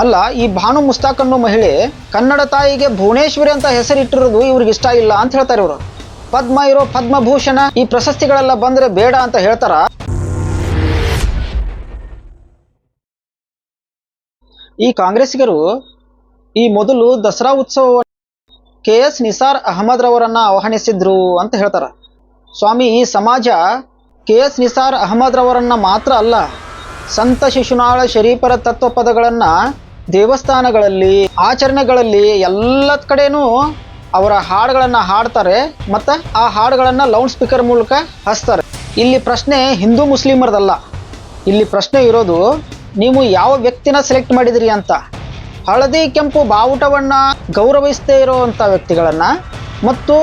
ಅಲ್ಲ, ಈ ಭಾನು ಮುಸ್ತಾಕ್ ಅನ್ನೋ ಮಹಿಳೆ ಕನ್ನಡ ತಾಯಿಗೆ ಭುವನೇಶ್ವರಿ ಅಂತ ಹೆಸರಿಟ್ಟಿರೋದು ಇವ್ರಿಗೆ ಇಷ್ಟ ಇಲ್ಲ ಅಂತ ಹೇಳ್ತಾರೆ ಇವರು. ಪದ್ಮ ಇರೋ ಪದ್ಮಭೂಷಣ ಈ ಪ್ರಶಸ್ತಿಗಳೆಲ್ಲ ಬಂದ್ರೆ ಬೇಡ ಅಂತ ಹೇಳ್ತಾರ. ಈ ಕಾಂಗ್ರೆಸ್ಸಿಗರು ಈ ಮೊದಲು ದಸರಾ ಉತ್ಸವ KS ನಿಸಾರ್ ಅಹಮದ್ ರವರನ್ನ ಆಹ್ವಾನಿಸಿದ್ರು ಅಂತ ಹೇಳ್ತಾರ. ಸ್ವಾಮಿ, ಈ ಸಮಾಜ KS ನಿಸಾರ್ ಅಹಮದ್ ರವರನ್ನ ಮಾತ್ರ ಅಲ್ಲ, ಸಂತ ಶಿಶುನಾಳ ಶರೀಫರ ತತ್ವ ಪದಗಳನ್ನ ದೇವಸ್ಥಾನಗಳಲ್ಲಿ ಆಚರಣೆಗಳಲ್ಲಿ ಎಲ್ಲ ಕಡೆನೂ ಅವರ ಹಾಡುಗಳನ್ನು ಹಾಡ್ತಾರೆ ಮತ್ತು ಆ ಹಾಡುಗಳನ್ನು ಲೌಡ್ ಸ್ಪೀಕರ್ ಮೂಲಕ ಹಚ್ತಾರೆ. ಇಲ್ಲಿ ಪ್ರಶ್ನೆ ಹಿಂದೂ ಮುಸ್ಲಿಮರದಲ್ಲ. ಇಲ್ಲಿ ಪ್ರಶ್ನೆ ಇರೋದು ನೀವು ಯಾವ ವ್ಯಕ್ತಿನ ಸೆಲೆಕ್ಟ್ ಮಾಡಿದಿರಿ ಅಂತ. ಹಳದಿ ಕೆಂಪು ಬಾವುಟವನ್ನು ಗೌರವಿಸದೇ ಇರುವಂಥ ವ್ಯಕ್ತಿಗಳನ್ನು ಮತ್ತು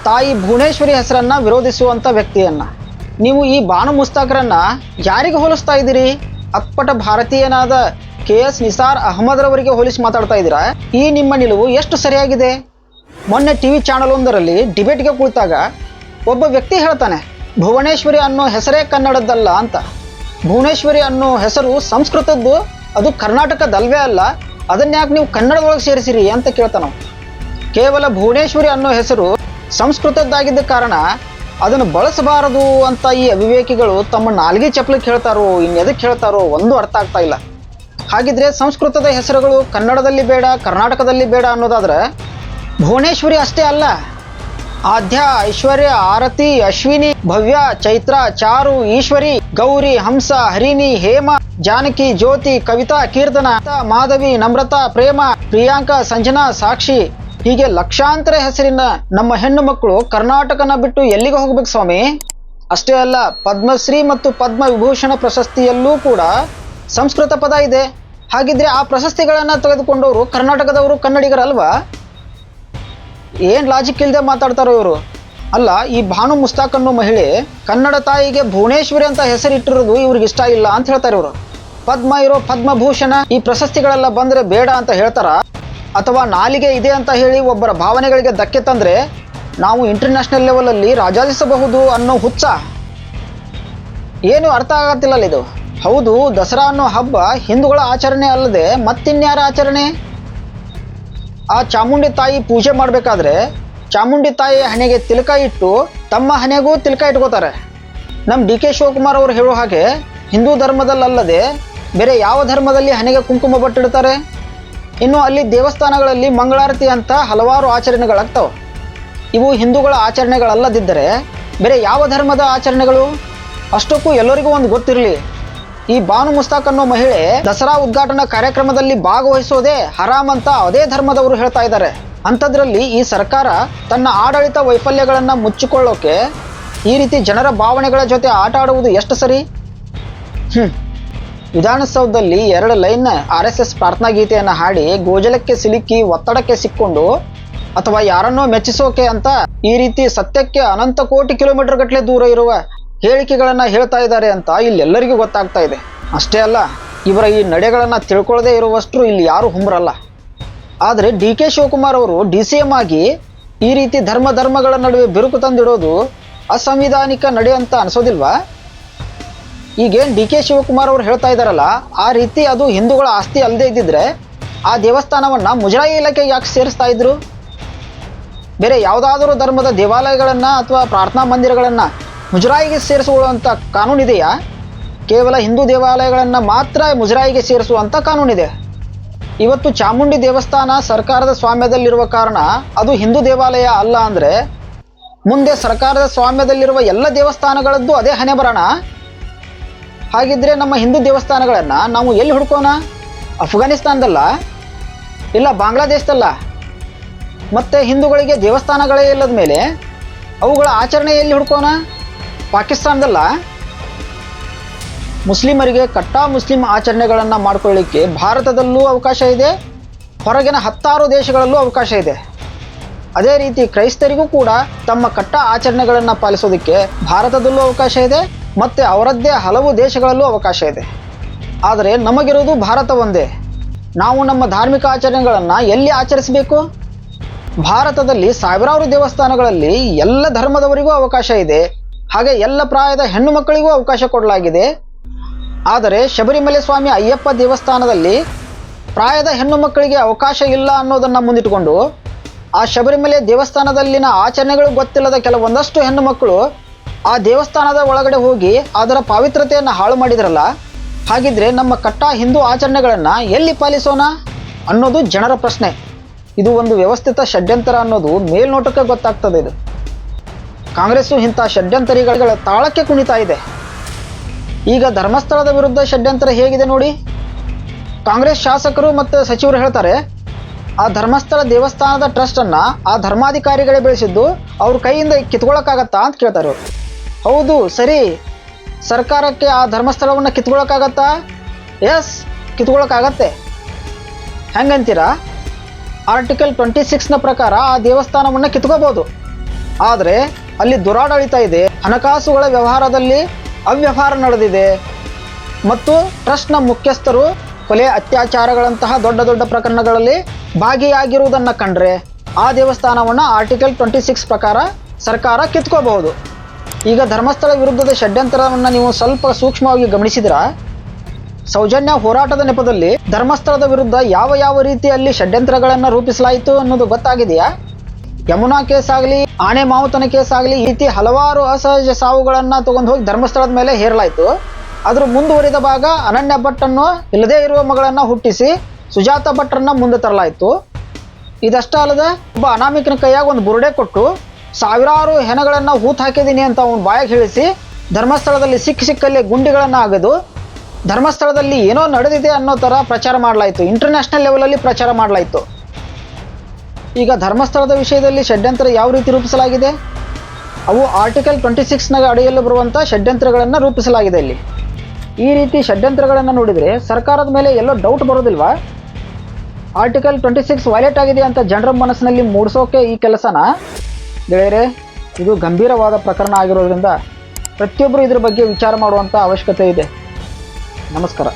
ತಾಯಿ ಭುವನೇಶ್ವರಿ ಹೆಸರನ್ನು ವಿರೋಧಿಸುವಂಥ ವ್ಯಕ್ತಿಯನ್ನು ನೀವು ಈ ಭಾನು ಮುಸ್ತಾಕ್ರನ್ನು ಯಾರಿಗೆ ಹೋಲಿಸ್ತಾ ಇದ್ದೀರಿ? ಅಪ್ಪಟ ಭಾರತೀಯನಾದ KS ನಿಸಾರ್ ಅಹಮದ್ ರವರಿಗೆ ಹೋಲಿಸಿ ಮಾತಾಡ್ತಾ ಇದ್ದೀರಾ? ಈ ನಿಮ್ಮ ನಿಲುವು ಎಷ್ಟು ಸರಿಯಾಗಿದೆ? ಮೊನ್ನೆ TV ಚಾನಲ್ ಒಂದರಲ್ಲಿ ಡಿಬೇಟ್ಗೆ ಕುಳಿತಾಗ ಒಬ್ಬ ವ್ಯಕ್ತಿ ಹೇಳ್ತಾನೆ, ಭುವನೇಶ್ವರಿ ಅನ್ನೋ ಹೆಸರೇ ಕನ್ನಡದ್ದಲ್ಲ ಅಂತ. ಭುವನೇಶ್ವರಿ ಅನ್ನೋ ಹೆಸರು ಸಂಸ್ಕೃತದ್ದು, ಅದು ಕರ್ನಾಟಕದಲ್ವೇ ಅಲ್ಲ, ಅದನ್ಯಾಕೆ ನೀವು ಕನ್ನಡದೊಳಗೆ ಸೇರಿಸಿರಿ ಅಂತ ಕೇಳ್ತಾನೆ. ಕೇವಲ ಭುವನೇಶ್ವರಿ ಅನ್ನೋ ಹೆಸರು ಸಂಸ್ಕೃತದ್ದಾಗಿದ್ದ ಕಾರಣ ಅದನ್ನು ಬಳಸಬಾರದು ಅಂತ ಈ ಅವಿವೇಕಿಗಳು ತಮ್ಮ ನಾಲ್ಗೆ ಚಪ್ಪಲಿಕ್ಕೆ ಹೇಳ್ತಾರೋ ಇನ್ನೆದಕ್ಕೆ ಹೇಳ್ತಾರೋ ಒಂದು ಅರ್ಥ ಆಗ್ತಾ ಇಲ್ಲ. ಹಾಗಿದ್ರೆ ಸಂಸ್ಕೃತದ ಹೆಸರುಗಳು ಕನ್ನಡದಲ್ಲಿ ಬೇಡ, ಕರ್ನಾಟಕದಲ್ಲಿ ಬೇಡ ಅನ್ನೋದಾದ್ರೆ ಭುವನೇಶ್ವರಿ ಅಷ್ಟೇ ಅಲ್ಲ, ಆದ್ಯ, ಐಶ್ವರ್ಯ, ಆರತಿ, ಅಶ್ವಿನಿ, ಭವ್ಯ, ಚೈತ್ರ, ಚಾರು, ಈಶ್ವರಿ, ಗೌರಿ, ಹಂಸ, ಹರಿಣಿ, ಹೇಮ, ಜಾನಕಿ, ಜ್ಯೋತಿ, ಕವಿತಾ, ಕೀರ್ತನ, ಮಾಧವಿ, ನಮ್ರತಾ, ಪ್ರೇಮ, ಪ್ರಿಯಾಂಕಾ, ಸಂಜನಾ, ಸಾಕ್ಷಿ, ಹೀಗೆ ಲಕ್ಷಾಂತರ ಹೆಸರಿನ ನಮ್ಮ ಹೆಣ್ಣು ಮಕ್ಕಳು ಕರ್ನಾಟಕನ ಬಿಟ್ಟು ಎಲ್ಲಿಗೆ ಹೋಗ್ಬೇಕು ಸ್ವಾಮಿ? ಅಷ್ಟೇ ಅಲ್ಲ, ಪದ್ಮಶ್ರೀ ಮತ್ತು ಪದ್ಮ ವಿಭೂಷಣ ಪ್ರಶಸ್ತಿಯಲ್ಲೂ ಕೂಡ ಸಂಸ್ಕೃತ ಪದ ಇದೆ. ಹಾಗಿದ್ರೆ ಆ ಪ್ರಶಸ್ತಿಗಳನ್ನು ತೆಗೆದುಕೊಂಡವರು ಕರ್ನಾಟಕದವರು ಕನ್ನಡಿಗರಲ್ವಾ? ಏನು ಲಾಜಿಕ್ ಇಲ್ಲದೆ ಮಾತಾಡ್ತಾರೋ ಇವರು. ಅಲ್ಲ, ಈ ಭಾನು ಮುಸ್ತಾಕ್ ಅನ್ನೋ ಮಹಿಳೆ ಕನ್ನಡ ತಾಯಿಗೆ ಭುವನೇಶ್ವರಿ ಅಂತ ಹೆಸರಿಟ್ಟಿರೋದು ಇವ್ರಿಗೆ ಇಷ್ಟ ಇಲ್ಲ ಅಂತ ಹೇಳ್ತಾರೆ ಇವರು. ಪದ್ಮ ಇರೋ ಪದ್ಮಭೂಷಣ ಈ ಪ್ರಶಸ್ತಿಗಳೆಲ್ಲ ಬಂದರೆ ಬೇಡ ಅಂತ ಹೇಳ್ತಾರ, ಅಥವಾ ನಾಲಿಗೆ ಇದೆ ಅಂತ ಹೇಳಿ ಒಬ್ಬರ ಭಾವನೆಗಳಿಗೆ ಧಕ್ಕೆ ತಂದರೆ ನಾವು ಇಂಟರ್ನ್ಯಾಷನಲ್ ಲೆವೆಲಲ್ಲಿ ರಾಜಾಜಿಸಬಹುದು ಅನ್ನೋ ಹುಚ್ಚ ಏನು ಅರ್ಥ ಆಗತ್ತಿಲ್ಲಲ್ಲ ಇದು. ಹೌದು, ದಸರಾ ಅನ್ನೋ ಹಬ್ಬ ಹಿಂದೂಗಳ ಆಚರಣೆ ಅಲ್ಲದೆ ಮತ್ತಿನ್ಯಾರ ಆಚರಣೆ? ಆ ಚಾಮುಂಡಿ ತಾಯಿ ಪೂಜೆ ಮಾಡಬೇಕಾದ್ರೆ ಚಾಮುಂಡಿ ತಾಯಿ ಹಣೆಗೆ ತಿಲಕ ಇಟ್ಟು ತಮ್ಮ ಹಣೆಗೂ ತಿಲಕ ಇಟ್ಕೋತಾರೆ. ನಮ್ಮ DK ಶಿವಕುಮಾರ್ ಅವರು ಹೇಳೋ ಹಾಗೆ ಹಿಂದೂ ಧರ್ಮದಲ್ಲದೆ ಬೇರೆ ಯಾವ ಧರ್ಮದಲ್ಲಿ ಹಣೆಗೆ ಕುಂಕುಮ ಬಟ್ಟಿಡ್ತಾರೆ? ಇನ್ನು ಅಲ್ಲಿ ದೇವಸ್ಥಾನಗಳಲ್ಲಿ ಮಂಗಳಾರತಿ ಅಂತ ಹಲವಾರು ಆಚರಣೆಗಳಾಗ್ತವೆ. ಇವು ಹಿಂದೂಗಳ ಆಚರಣೆಗಳಲ್ಲದಿದ್ದರೆ ಬೇರೆ ಯಾವ ಧರ್ಮದ ಆಚರಣೆಗಳು? ಅಷ್ಟಕ್ಕೂ ಎಲ್ಲರಿಗೂ ಒಂದು ಗೊತ್ತಿರಲಿ, ಈ ಭಾನು ಮುಸ್ತಾಕ್ ಅನ್ನೋ ಮಹಿಳೆ ದಸರಾ ಉದ್ಘಾಟನಾ ಕಾರ್ಯಕ್ರಮದಲ್ಲಿ ಭಾಗವಹಿಸೋದೇ ಹರಾಮ್ ಅಂತ ಅದೇ ಧರ್ಮದವರು ಹೇಳ್ತಾ ಇದ್ದಾರೆ. ಅಂಥದ್ರಲ್ಲಿ ಈ ಸರ್ಕಾರ ತನ್ನ ಆಡಳಿತ ವೈಫಲ್ಯಗಳನ್ನು ಮುಚ್ಚಿಕೊಳ್ಳೋಕೆ ಈ ರೀತಿ ಜನರ ಭಾವನೆಗಳ ಜೊತೆ ಆಟ ಆಡುವುದು ಎಷ್ಟು ಸರಿ? ವಿಧಾನಸೌಧದಲ್ಲಿ 2 ಲೈನ್ RSS ಪ್ರಾರ್ಥನಾ ಗೀತೆಯನ್ನು ಹಾಡಿ ಗೋಜಲಕ್ಕೆ ಸಿಲುಕಿ ಒತ್ತಡಕ್ಕೆ ಸಿಕ್ಕೊಂಡು ಅಥವಾ ಯಾರನ್ನೋ ಮೆಚ್ಚಿಸೋಕೆ ಅಂತ ಈ ರೀತಿ ಸತ್ಯಕ್ಕೆ ಅನಂತ ಕೋಟಿ ಕಿಲೋಮೀಟರ್ ಗಟ್ಟಲೆ ದೂರ ಇರುವ ಹೇಳಿಕೆಗಳನ್ನು ಹೇಳ್ತಾ ಇದ್ದಾರೆ ಅಂತ ಇಲ್ಲೆಲ್ಲರಿಗೂ ಗೊತ್ತಾಗ್ತಾ ಇದೆ. ಅಷ್ಟೇ ಅಲ್ಲ, ಇವರ ಈ ನಡೆಗಳನ್ನು ತಿಳ್ಕೊಳ್ಳದೆ ಇರುವಷ್ಟು ಇಲ್ಲಿ ಯಾರೂ ಹುಂಬರಲ್ಲ. ಆದರೆ DK ಶಿವಕುಮಾರ್ ಅವರು DCM ಆಗಿ ಈ ರೀತಿ ಧರ್ಮಗಳ ನಡುವೆ ಬಿರುಕು ತಂದಿಡೋದು ಅಸಂವಿಧಾನಿಕ ನಡೆ ಅಂತ ಅನಿಸೋದಿಲ್ವಾ? ಈಗೇನು DK ಶಿವಕುಮಾರ್ ಅವರು ಹೇಳ್ತಾ ಇದ್ದಾರಲ್ಲ, ಆ ರೀತಿ ಅದು ಹಿಂದೂಗಳ ಆಸ್ತಿ ಅಲ್ಲದೆ ಇದ್ದಿದ್ರೆ ಆ ದೇವಸ್ಥಾನವನ್ನು ಮುಜರಾಯಿ ಇಲಾಖೆಗೆ ಯಾಕೆ ಸೇರಿಸ್ತಾ ಇದ್ರು? ಬೇರೆ ಯಾವುದಾದರೂ ಧರ್ಮದ ದೇವಾಲಯಗಳನ್ನು ಅಥವಾ ಪ್ರಾರ್ಥನಾ ಮಂದಿರಗಳನ್ನು ಮುಜರಾಯಿಗೆ ಸೇರಿಸುವಂಥ ಕಾನೂನಿದೆಯಾ? ಕೇವಲ ಹಿಂದೂ ದೇವಾಲಯಗಳನ್ನು ಮಾತ್ರ ಮುಜರಾಯಿಗೆ ಸೇರಿಸುವಂಥ ಕಾನೂನಿದೆ. ಇವತ್ತು ಚಾಮುಂಡಿ ದೇವಸ್ಥಾನ ಸರ್ಕಾರದ ಸ್ವಾಮ್ಯದಲ್ಲಿರುವ ಕಾರಣ ಅದು ಹಿಂದೂ ದೇವಾಲಯ ಅಲ್ಲ ಅಂದರೆ ಮುಂದೆ ಸರ್ಕಾರದ ಸ್ವಾಮ್ಯದಲ್ಲಿರುವ ಎಲ್ಲ ದೇವಸ್ಥಾನಗಳದ್ದು ಅದೇ ಹಣೆ ಬರೋಣ. ಹಾಗಿದ್ರೆ ನಮ್ಮ ಹಿಂದೂ ದೇವಸ್ಥಾನಗಳನ್ನು ನಾವು ಎಲ್ಲಿ ಹುಡ್ಕೋಣ? ಅಫ್ಘಾನಿಸ್ತಾನದಲ್ಲ? ಇಲ್ಲ ಬಾಂಗ್ಲಾದೇಶದಲ್ಲ? ಮತ್ತು ಹಿಂದೂಗಳಿಗೆ ದೇವಸ್ಥಾನಗಳೇ ಇಲ್ಲದ ಮೇಲೆ ಅವುಗಳ ಆಚರಣೆ ಎಲ್ಲಿ ಹುಡ್ಕೋಣ? ಪಾಕಿಸ್ತಾನದಲ್ಲ? ಮುಸ್ಲಿಮರಿಗೆ ಕಟ್ಟಾ ಮುಸ್ಲಿಂ ಆಚರಣೆಗಳನ್ನು ಮಾಡಿಕೊಳ್ಳಿಕ್ಕೆ ಭಾರತದಲ್ಲೂ ಅವಕಾಶ ಇದೆ, ಹೊರಗಿನ 10 ದೇಶಗಳಲ್ಲೂ ಅವಕಾಶ ಇದೆ. ಅದೇ ರೀತಿ ಕ್ರೈಸ್ತರಿಗೂ ಕೂಡ ತಮ್ಮ ಕಟ್ಟಾ ಆಚರಣೆಗಳನ್ನು ಪಾಲಿಸೋದಕ್ಕೆ ಭಾರತದಲ್ಲೂ ಅವಕಾಶ ಇದೆ ಮತ್ತು ಅವರದ್ದೇ ಹಲವು ದೇಶಗಳಲ್ಲೂ ಅವಕಾಶ ಇದೆ. ಆದರೆ ನಮಗಿರೋದು ಭಾರತ ಒಂದೇ. ನಾವು ನಮ್ಮ ಧಾರ್ಮಿಕ ಆಚರಣೆಗಳನ್ನು ಎಲ್ಲಿ ಆಚರಿಸಬೇಕು? ಭಾರತದಲ್ಲಿ ಸಾವಿರಾರು ದೇವಸ್ಥಾನಗಳಲ್ಲಿ ಎಲ್ಲ ಧರ್ಮದವರಿಗೂ ಅವಕಾಶ ಇದೆ, ಹಾಗೆ ಎಲ್ಲ ಪ್ರಾಯದ ಹೆಣ್ಣು ಮಕ್ಕಳಿಗೂ ಅವಕಾಶ ಕೊಡಲಾಗಿದೆ. ಆದರೆ ಶಬರಿಮಲೆ ಸ್ವಾಮಿ ಅಯ್ಯಪ್ಪ ದೇವಸ್ಥಾನದಲ್ಲಿ ಪ್ರಾಯದ ಹೆಣ್ಣು ಮಕ್ಕಳಿಗೆ ಅವಕಾಶ ಇಲ್ಲ ಅನ್ನೋದನ್ನು ಮುಂದಿಟ್ಟುಕೊಂಡು ಆ ಶಬರಿಮಲೆ ದೇವಸ್ಥಾನದಲ್ಲಿನ ಆಚರಣೆಗಳು ಗೊತ್ತಿಲ್ಲದ ಕೆಲವೊಂದಷ್ಟು ಹೆಣ್ಣು ಮಕ್ಕಳು ಆ ದೇವಸ್ಥಾನದ ಒಳಗಡೆ ಹೋಗಿ ಅದರ ಪಾವಿತ್ರತೆಯನ್ನು ಹಾಳು ಮಾಡಿದ್ರಲ್ಲ, ಹಾಗಿದ್ರೆ ನಮ್ಮ ಕಟ್ಟ ಹಿಂದೂ ಆಚರಣೆಗಳನ್ನು ಎಲ್ಲಿ ಪಾಲಿಸೋಣ ಅನ್ನೋದು ಜನರ ಪ್ರಶ್ನೆ. ಇದು ಒಂದು ವ್ಯವಸ್ಥಿತ ಷಡ್ಯಂತರ ಅನ್ನೋದು ಮೇಲ್ನೋಟಕ್ಕೆ ಗೊತ್ತಾಗ್ತದೆ. ಇದು ಕಾಂಗ್ರೆಸ್ಸು ಇಂಥ ಷಡ್ಯಂತರಿಗಳ ತಾಳಕ್ಕೆ ಕುಣಿತಾ ಇದೆ. ಈಗ ಧರ್ಮಸ್ಥಳದ ವಿರುದ್ಧ ಷಡ್ಯಂತರ ಹೇಗಿದೆ ನೋಡಿ. ಕಾಂಗ್ರೆಸ್ ಶಾಸಕರು ಮತ್ತು ಸಚಿವರು ಹೇಳ್ತಾರೆ, ಆ ಧರ್ಮಸ್ಥಳ ದೇವಸ್ಥಾನದ ಟ್ರಸ್ಟನ್ನು ಆ ಧರ್ಮಾಧಿಕಾರಿಗಳೇ ಬೆಳೆಸಿದ್ದು ಅವ್ರ ಕೈಯಿಂದ ಕಿತ್ಕೊಳ್ಳೋಕ್ಕಾಗತ್ತಾ ಅಂತ ಕೇಳ್ತಾರೆ ಅವರು. ಹೌದು, ಸರಿ, ಸರ್ಕಾರಕ್ಕೆ ಆ ಧರ್ಮಸ್ಥಳವನ್ನು ಕಿತ್ಕೊಳ್ಳೋಕ್ಕಾಗತ್ತಾ? ಎಸ್, ಕಿತ್ಕೊಳ್ಳೋಕ್ಕಾಗತ್ತೆ. ಹೆಂಗಂತೀರಾ? ಆರ್ಟಿಕಲ್ 26ನ ಪ್ರಕಾರ ಆ ದೇವಸ್ಥಾನವನ್ನು ಕಿತ್ಕೋಬೋದು. ಆದರೆ ಅಲ್ಲಿ ದುರಾಡಳಿತ ಇದೆ, ಹಣಕಾಸುಗಳ ವ್ಯವಹಾರದಲ್ಲಿ ಅವ್ಯವಹಾರ ನಡೆದಿದೆ ಮತ್ತು ಟ್ರಸ್ಟ್ನ ಮುಖ್ಯಸ್ಥರು ಕೊಲೆ, ಅತ್ಯಾಚಾರಗಳಂತಹ ದೊಡ್ಡ ದೊಡ್ಡ ಪ್ರಕರಣಗಳಲ್ಲಿ ಭಾಗಿಯಾಗಿರುವುದನ್ನು ಕಂಡ್ರೆ ಆ ದೇವಸ್ಥಾನವನ್ನು ಆರ್ಟಿಕಲ್ 26 ಪ್ರಕಾರ ಸರ್ಕಾರ ಕಿತ್ಕೋಬಹುದು. ಈಗ ಧರ್ಮಸ್ಥಳ ವಿರುದ್ಧದ ಷಡ್ಯಂತರವನ್ನು ನೀವು ಸ್ವಲ್ಪ ಸೂಕ್ಷ್ಮವಾಗಿ ಗಮನಿಸಿದ್ರ, ಸೌಜನ್ಯ ಹೋರಾಟದ ನೆಪದಲ್ಲಿ ಧರ್ಮಸ್ಥಳದ ವಿರುದ್ಧ ಯಾವ ಯಾವ ರೀತಿಯಲ್ಲಿ ಷಡ್ಯಂತ್ರಗಳನ್ನು ರೂಪಿಸಲಾಯಿತು ಅನ್ನೋದು ಗೊತ್ತಾಗಿದೆಯಾ? ಯಮುನಾ ಕೇಸ್ ಆಗಲಿ, ಆನೆ ಮಾವುತನ ಕೇಸ್ ಆಗಲಿ, ಈ ರೀತಿ ಹಲವಾರು ಅಸಹಜ ಸಾವುಗಳನ್ನು ತಗೊಂಡು ಹೋಗಿ ಧರ್ಮಸ್ಥಳದ ಮೇಲೆ ಹೇರಲಾಯಿತು. ಅದರ ಮುಂದುವರಿದ ಭಾಗ ಅನನ್ಯ ಭಟ್ಟನ್ನು ಇಲ್ಲದೇ ಇರುವ ಮಗಳನ್ನು ಹುಟ್ಟಿಸಿ ಸುಜಾತ ಭಟ್ರನ್ನ ಮುಂದೆ ತರಲಾಯಿತು. ಇದಷ್ಟೇ ಅಲ್ಲದೆ ಒಬ್ಬ ಅನಾಮಿಕನ ಕೈಯಾಗ ಒಂದು ಬುರುಡೆ ಕೊಟ್ಟು ಸಾವಿರಾರು ಹೆಣಗಳನ್ನು ಹೂತು ಹಾಕಿದ್ದೀನಿ ಅಂತ ಅವನು ಬಾಯಾಗಿ ಹೇಳಿಸಿ ಧರ್ಮಸ್ಥಳದಲ್ಲಿ ಸಿಕ್ಕಲ್ಲಿ ಗುಂಡಿಗಳನ್ನು ಅಗೆದು ಧರ್ಮಸ್ಥಳದಲ್ಲಿ ಏನೋ ನಡೆದಿದೆ ಅನ್ನೋ ಥರ ಪ್ರಚಾರ ಮಾಡಲಾಯಿತು. ಇಂಟರ್ನ್ಯಾಷನಲ್ ಲೆವೆಲಲ್ಲಿ ಪ್ರಚಾರ ಮಾಡಲಾಯಿತು. ಈಗ ಧರ್ಮಸ್ಥಳದ ವಿಷಯದಲ್ಲಿ ಷಡ್ಯಂತ್ರ ಯಾವ ರೀತಿ ರೂಪಿಸಲಾಗಿದೆ? ಅವು ಆರ್ಟಿಕಲ್ 26ನ ಅಡಿಯಲ್ಲಿ ಬರುವಂಥ ಷಡ್ಯಂತ್ರಗಳನ್ನು ರೂಪಿಸಲಾಗಿದೆ. ಇಲ್ಲಿ ಈ ರೀತಿ ಷಡ್ಯಂತ್ರಗಳನ್ನು ನೋಡಿದರೆ ಸರ್ಕಾರದ ಮೇಲೆ ಎಲ್ಲೋ ಡೌಟ್ ಬರೋದಿಲ್ವಾ? ಆರ್ಟಿಕಲ್ 26 ವೈಲೇಟ್ ಆಗಿದೆ ಅಂತ ಜನರ ಮನಸ್ಸಿನಲ್ಲಿ ಮೂಡಿಸೋಕೆ ಈ ಕೆಲಸನ? ಗೆಳೆಯರೆ, ಇದು ಗಂಭೀರವಾದ ಪ್ರಕರಣ ಆಗಿರೋದ್ರಿಂದ ಪ್ರತಿಯೊಬ್ಬರು ಇದ್ರ ಬಗ್ಗೆ ವಿಚಾರ ಮಾಡುವಂಥ ಅವಶ್ಯಕತೆ ಇದೆ. ನಮಸ್ಕಾರ.